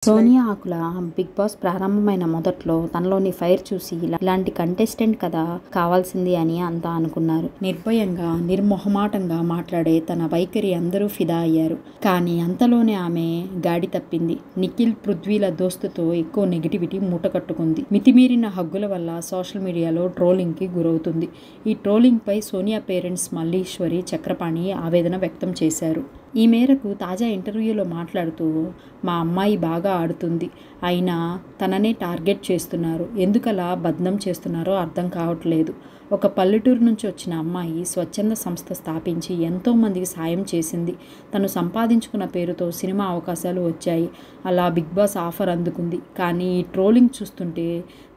సోనియా ఆకుల big boss ప్రారంభమైన మొదట్లో తనలోని ఫైర్ చూసి ఇలాంటి కంటెస్టెంట్ కదా కావాల్సింది అని అంతా అనుకున్నారు. నిర్భయంగా నిర్మొహమాటంగా మాట్లాడే తన వైఖరి అందరూ ఫిదా అయ్యారు. కానీ అంతలోనే ఆమె గాడి తప్పింది. నిఖిల్, పృథ్వీల దోస్తుతో ఎక్కువ నెగిటివిటీ మూటకట్టుకుంది. మితిమీరిన హగ్గుల వల్ల సోషల్ మీడియాలో ట్రోలింగ్కి గురవుతుంది. ఈ ట్రోలింగ్పై సోనియా పేరెంట్స్ మల్లీశ్వరి, చక్రపాణి ఆవేదన వ్యక్తం చేశారు. ఈ మేరకు తాజా ఇంటర్వ్యూలో మాట్లాడుతూ, మా అమ్మాయి బాగా ఆడుతుంది, అయినా తననే టార్గెట్ చేస్తున్నారు, ఎందుకలా బద్నాం చేస్తున్నారో అర్థం కావట్లేదు. ఒక పల్లెటూరు నుంచి వచ్చిన అమ్మాయి స్వచ్ఛంద సంస్థ స్థాపించి ఎంతోమందికి సాయం చేసింది. తను సంపాదించుకున్న పేరుతో సినిమా అవకాశాలు వచ్చాయి. అలా బిగ్ బాస్ ఆఫర్ అందుకుంది. కానీ ఈ ట్రోలింగ్ చూస్తుంటే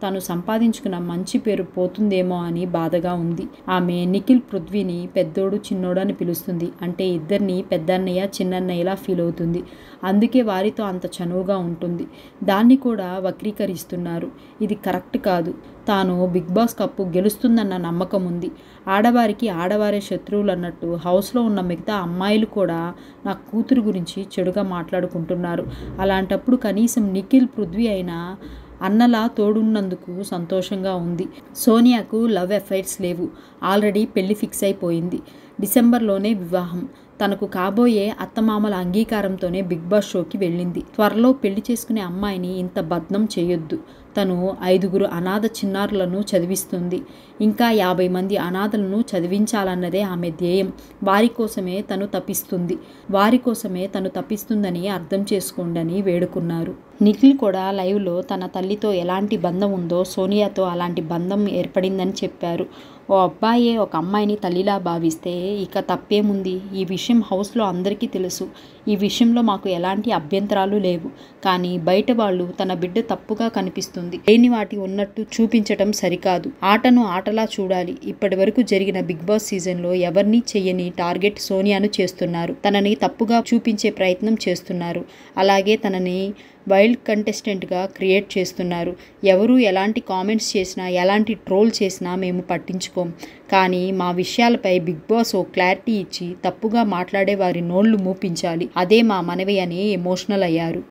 తను సంపాదించుకున్న మంచి పేరు పోతుందేమో అని బాధగా ఉంది. ఆమె నిఖిల్, పృథ్వీని పెద్దోడు, చిన్నోడు అని పిలుస్తుంది. అంటే ఇద్దరిని పెద్దన్నయ్య, చిన్నన్నయ్యలా ఫీల్ అవుతుంది. అందుకే వారితో అంత చనువుగా ఉంటుంది. దాన్ని కూడా వక్రీకరిస్తున్నారు. ఇది కరెక్ట్ కాదు. తాను బిగ్ బాస్ కప్పు గెలుస్తుందన్న నమ్మకం ఉంది. ఆడవారికి ఆడవారే శత్రువులు అన్నట్టు హౌస్లో ఉన్న మిగతా అమ్మాయిలు కూడా నా కూతురు గురించి చెడుగా మాట్లాడుకుంటున్నారు. అలాంటప్పుడు కనీసం నిఖిల్, పృథ్వీ అయినా అన్నలా తోడున్నందుకు సంతోషంగా ఉంది. సోనియాకు లవ్ అఫైర్స్ లేవు. ఆల్రెడీ పెళ్లి ఫిక్స్ అయిపోయింది. డిసెంబర్లోనే వివాహం. తనకు కాబోయే అత్తమామల అంగీకారంతోనే బిగ్ బాస్ షోకి వెళ్ళింది. త్వరలో పెళ్లి చేసుకునే అమ్మాయిని ఇంత బద్నం చేయొద్దు. తను 5 అనాథ చిన్నారులను చదివిస్తుంది. ఇంకా 50 మంది అనాథలను చదివించాలన్నదే ఆమె ధ్యేయం. వారి కోసమే తను తప్పిస్తుందని అర్థం చేసుకోండని వేడుకున్నారు. నిఖిల్ కూడా లైవ్లో తన తల్లితో ఎలాంటి బంధం ఉందో సోనియాతో అలాంటి బంధం ఏర్పడిందని చెప్పారు. ఓ అబ్బాయే ఒక అమ్మాయిని తల్లిలా భావిస్తే ఇక తప్పేముంది? ఈ విషయం హౌస్లో అందరికీ తెలుసు. ఈ విషయంలో మాకు ఎలాంటి అభ్యంతరాలు లేవు. కానీ బయట వాళ్ళు తన బిడ్డ తప్పుగా కనిపిస్తుంది, లేని వాటి ఉన్నట్టు చూపించటం సరికాదు. ఆటను ఆటలా చూడాలి. ఇప్పటి వరకు జరిగిన బిగ్ బాస్ సీజన్లో ఎవరినీ చెయ్యని టార్గెట్ సోనియాను చేస్తున్నారు. తనని తప్పుగా చూపించే ప్రయత్నం చేస్తున్నారు. అలాగే తనని వైల్డ్ కంటెస్టెంట్గా క్రియేట్ చేస్తున్నారు. ఎవరు ఎలాంటి కామెంట్స్ చేసినా, ఎలాంటి ట్రోల్ చేసినా మేము పట్టించుకోం. కానీ మా విషయాలపై బిగ్ బాస్ ఓ క్లారిటీ ఇచ్చి తప్పుగా మాట్లాడే వారి నోళ్లు మూపించాలి. అదే మా మనవి అని ఎమోషనల్ అయ్యారు.